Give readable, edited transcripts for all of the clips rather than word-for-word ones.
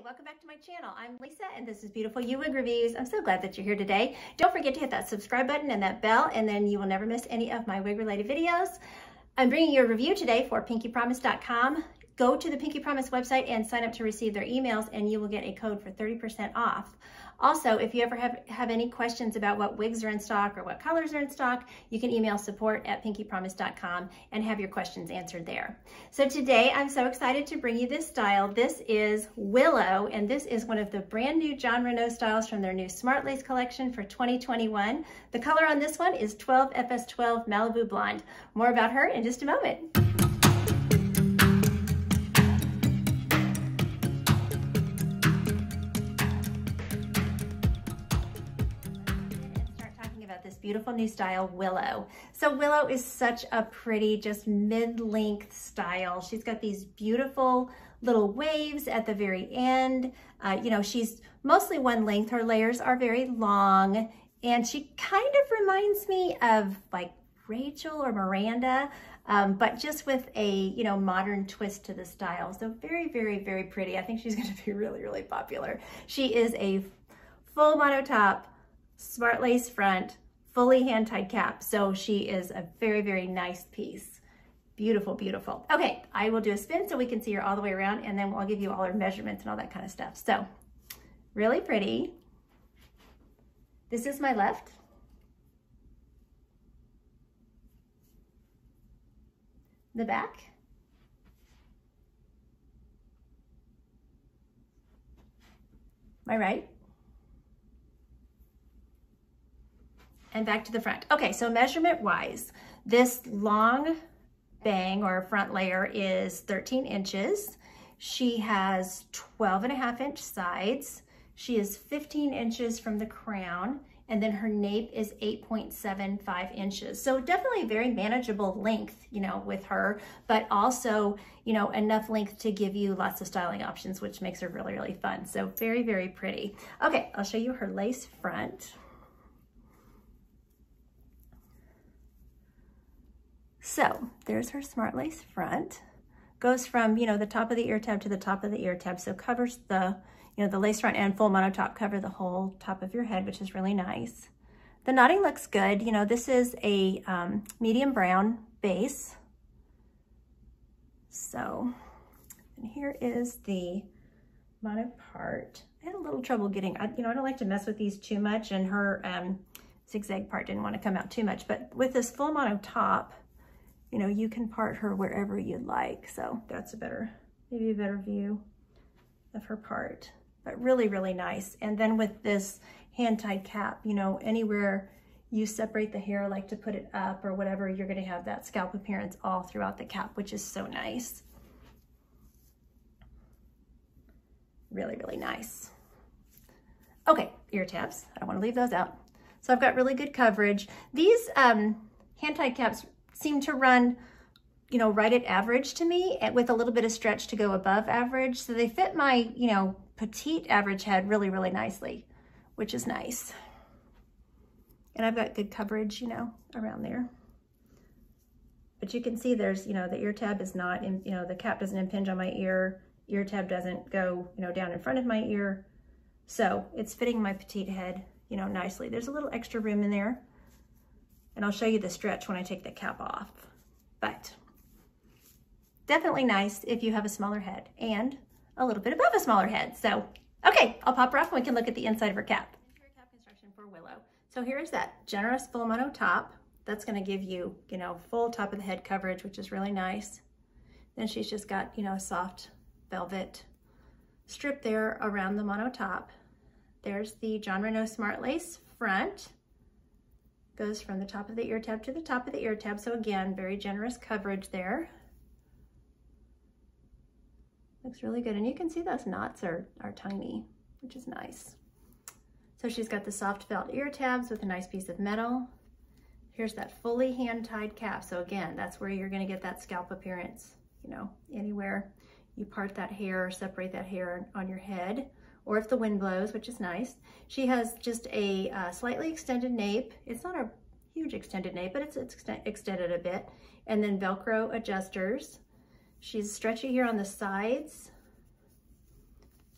welcome back to my channel. I'm Lisa and this is Beautiful You Wig Reviews. I'm so glad that you're here today. Don't forget to hit that subscribe button and that bell, and then you will never miss any of my wig related videos. I'm bringing you a review today for pinkypromise.com. Go to the Pinky Promise website and sign up to receive their emails, and you will get a code for 30% off. Also, if you ever have any questions about what wigs are in stock or what colors are in stock, you can email support@pinkypromise.com and have your questions answered there. So today, I'm so excited to bring you this style. This is Willow, and this is one of the brand new Jon Renau styles from their new Smart Lace collection for 2021. The color on this one is 12 FS12 Malibu Blonde. More about her in just a moment. This beautiful new style, Willow. So Willow is such a pretty, just mid-length style. She's got these beautiful little waves at the very end. You know, she's mostly one length. Her layers are very long, and she kind of reminds me of like Rachel or Miranda, but just with a, you know, modern twist to the style. So very, very, very pretty. I think she's going to be really, really popular. She is a full mono top, smart lace front, fully hand-tied cap. So she is a very, very nice piece. Beautiful, beautiful. Okay, I will do a spin so we can see her all the way around, and then I'll give you all her measurements and all that kind of stuff. So, really pretty. This is my left. The back. My right. And back to the front. Okay, so measurement wise, this long bang or front layer is 13 inches. She has 12.5-inch sides. She is 15 inches from the crown, and then her nape is 8.75 inches. So definitely a very manageable length, you know, with her, but also, you know, enough length to give you lots of styling options, which makes her really, really fun. So very, very pretty. Okay, I'll show you her lace front. So there's her smart lace front. Goes from, you know, the top of the ear tab to the top of the ear tab. So covers the, you know, the lace front and full mono top cover the whole top of your head, which is really nice. The knotting looks good. You know, this is a medium brown base. So, and here is the mono part. I had a little trouble getting, you know, I don't like to mess with these too much, and her zigzag part didn't want to come out too much, but with this full mono top, you know, you can part her wherever you'd like. So that's a better, maybe a better view of her part, but really, really nice. And then with this hand-tied cap, you know, anywhere you separate the hair, like to put it up or whatever, you're gonna have that scalp appearance all throughout the cap, which is so nice. Really, really nice. Okay, ear tabs, I don't wanna leave those out. So I've got really good coverage. These hand-tied caps seem to run, you know, right at average to me, with a little bit of stretch to go above average. So they fit my, you know, petite average head really, really nicely, which is nice. And I've got good coverage, you know, around there. But you can see there's, you know, the ear tab is not, you know, the cap doesn't impinge on my ear. Ear tab doesn't go, you know, down in front of my ear. So it's fitting my petite head, you know, nicely. There's a little extra room in there. And I'll show you the stretch when I take the cap off. But definitely nice if you have a smaller head and a little bit above a smaller head. So, okay, I'll pop her off and we can look at the inside of her cap. Interior cap construction for Willow. So here's that generous full mono top. That's gonna give you, you know, full top of the head coverage, which is really nice. Then she's just got, you know, a soft velvet strip there around the mono top. There's the Jon Renau Smart Lace front. Goes from the top of the ear tab to the top of the ear tab. So again, very generous coverage there. Looks really good. And you can see those knots are tiny, which is nice. So she's got the soft felt ear tabs with a nice piece of metal. Here's that fully hand-tied cap. So again, that's where you're gonna get that scalp appearance, you know, anywhere you part that hair, separate that hair on your head, or if the wind blows, which is nice. She has just a slightly extended nape. It's not a huge extended nape, but it's extended a bit. And then Velcro adjusters. She's stretchy here on the sides.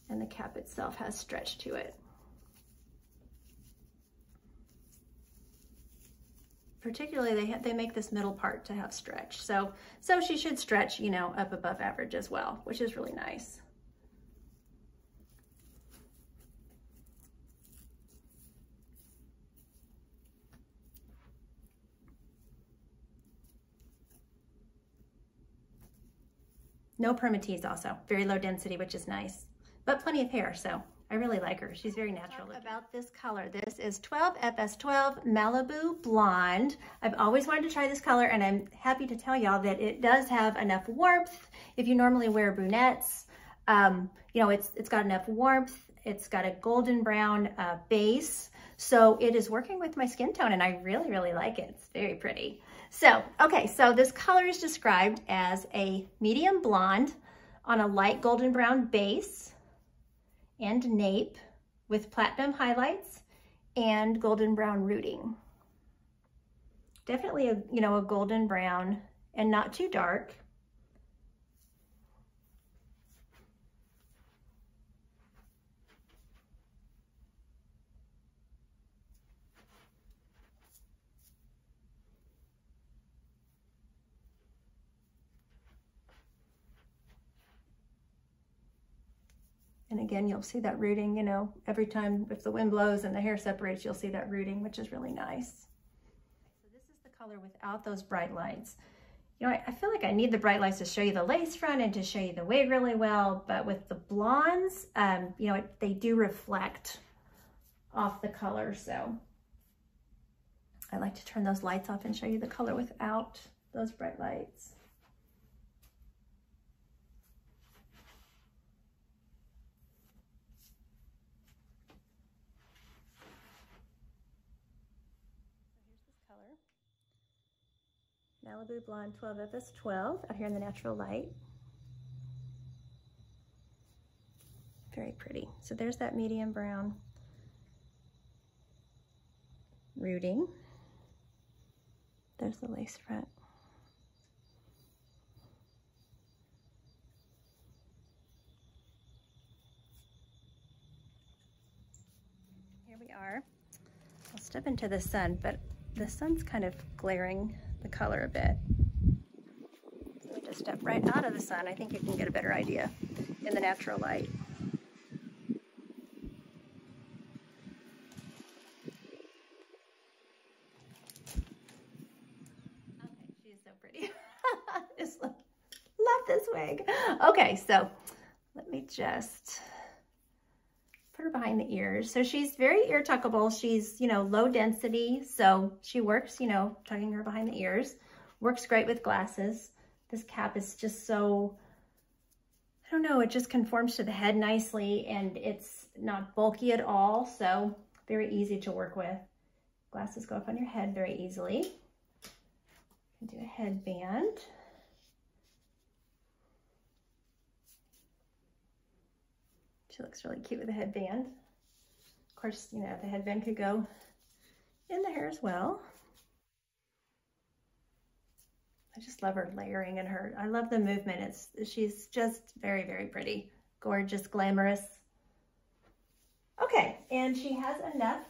And the cap itself has stretch to it. Particularly, they make this middle part to have stretch. So she should stretch, you know, up above average as well, which is really nice. No permatease also, very low density, which is nice, but plenty of hair, so I really like her. She's very natural looking. About this color, this is 12 FS12 Malibu Blonde. I've always wanted to try this color, and I'm happy to tell y'all that it does have enough warmth. If you normally wear brunettes, you know, it's got enough warmth. It's got a golden brown base, so it is working with my skin tone, and I really, really like it. It's very pretty. So, okay, so this color is described as a medium blonde on a light golden brown base and nape with platinum highlights and golden brown rooting. Definitely a, you know, a golden brown and not too dark. And again, you'll see that rooting, you know, every time if the wind blows and the hair separates, you'll see that rooting, which is really nice. So this is the color without those bright lights. You know, I feel like I need the bright lights to show you the lace front and to show you the wig really well, but with the blondes, you know, they do reflect off the color. So I like to turn those lights off and show you the color without those bright lights. Malibu Blonde 12 FS12 out here in the natural light. Very pretty. So there's that medium brown rooting. There's the lace front. Here we are. I'll step into the sun, but the sun's kind of glaring the color a bit. So we just step right out of the sun. I think you can get a better idea in the natural light. Okay, she is so pretty. Just love this wig. Okay, so let me just put her behind the ears. So she's very ear tuckable. She's, you know, low density. So she works, you know, tucking her behind the ears. Works great with glasses. This cap is just so, I don't know, it just conforms to the head nicely and it's not bulky at all. So very easy to work with. Glasses go up on your head very easily. You can do a headband. She looks really cute with a headband. Of course, you know, the headband could go in the hair as well. I just love her layering in her. I love the movement. She's just very, very pretty, gorgeous, glamorous. Okay, and she has enough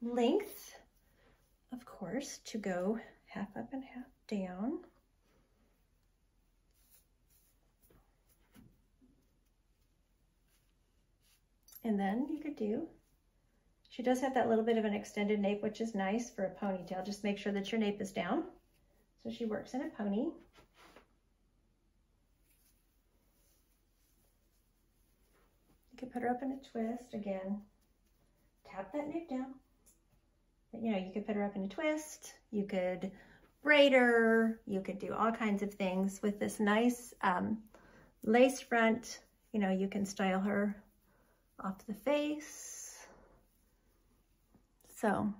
length, of course, to go half up and half down. And then you could do, she does have that little bit of an extended nape, which is nice for a ponytail. Just make sure that your nape is down. So she works in a pony. You could put her up in a twist. Again, tap that nape down. But, you know, you could put her up in a twist. You could braid her. You could do all kinds of things with this nice lace front. You know, you can style her off the face. So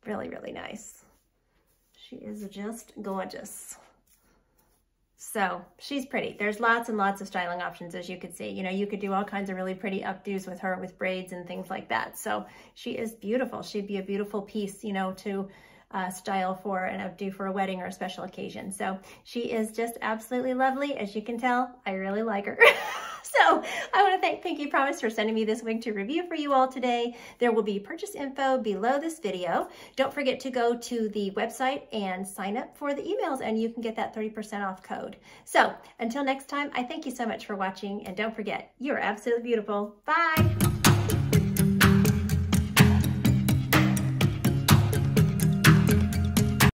really, really nice. She is just gorgeous. So she's pretty. There's lots and lots of styling options, as you could see. You know, you could do all kinds of really pretty updos with her with braids and things like that. So she is beautiful. She'd be a beautiful piece, you know, to style for and updo for a wedding or a special occasion. So she is just absolutely lovely. As you can tell, I really like her. So I want to thank Pinky Promise for sending me this wig to review for you all today. There will be purchase info below this video. Don't forget to go to the website and sign up for the emails, and you can get that 30% off code. So until next time, I thank you so much for watching, and don't forget, you're absolutely beautiful. Bye.